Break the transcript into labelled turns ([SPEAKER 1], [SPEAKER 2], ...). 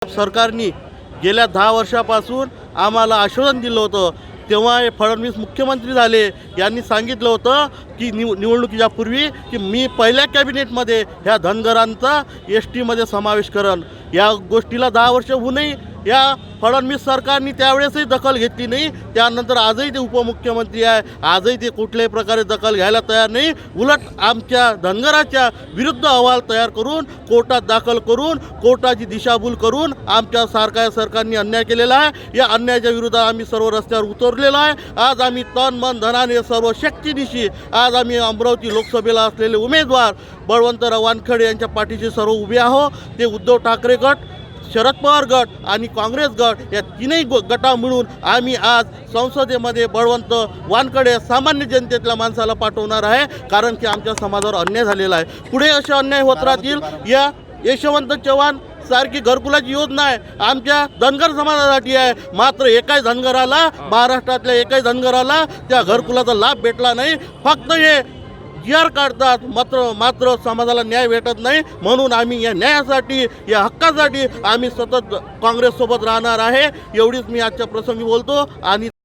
[SPEAKER 1] सरकारने गेल्या 10 वर्षापासून आम्हाला आश्वासन दिलं होतं। तेव्हा हे फडणवीस मुख्यमंत्री झाले, यांनी सांगितलं होतं की निवडणुकीच्या पूर्वी की मी पहिल्या कॅबिनेटमध्ये ह्या धनगरांचा एस-टीमध्ये समावेश करेन। या गोष्टीला 10 वर्ष होऊनही या फडणवीस सरकारने त्यावेळेसही दखल घेतली नाही। त्यानंतर आजही ते उपमुख्यमंत्री आहे, आजही ते कुठल्याही प्रकारे दखल घ्यायला तयार नाही। उलट आमच्या धनगराच्या विरुद्ध अहवाल तयार करून कोर्टात दाखल करून कोर्टाची दिशाभूल करून आमच्या सरकारने अन्याय केलेला आहे। या अन्यायाच्या विरोधात आम्ही सर्व रस्त्यावर उतरलेलो आहे। आज आम्ही तन मन धनाने सर्व शक्तीनिशी आज आम्ही अमरावती लोकसभेला असलेले उमेदवार बळवंतराव वानखेडे यांच्या पाठीशी सर्व उभे आहोत। ते उद्धव ठाकरे गट, शरद पवार गट आणि काँग्रेस गट या तीनही गटा मिळून आम्ही आज संसदेमध्ये बळवंत वानखेडे सामान्य जनतेतल्या माणसाला पाठवणार आहे, कारण की आमच्या समाजावर अन्याय झालेला आहे। पुढे असे अन्याय होत राहतील। या यशवंत चव्हाण सारखी घरकुलाची योजना आहे आमच्या धनगर समाजासाठी आहे, मात्र एकाही धनगराला, महाराष्ट्रातल्या एकाही धनगराला त्या घरकुलाचा लाभ भेटला नाही। फक्त हे जी-आर काढतात, मात्र समाजाला न्याय भेटत नाही। म्हणून आम्ही या न्यायासाठी, या हक्कासाठी आम्ही सतत काँग्रेससोबत राहणार आहे। एवढीच मी आजच्या प्रसंगी बोलतो आणि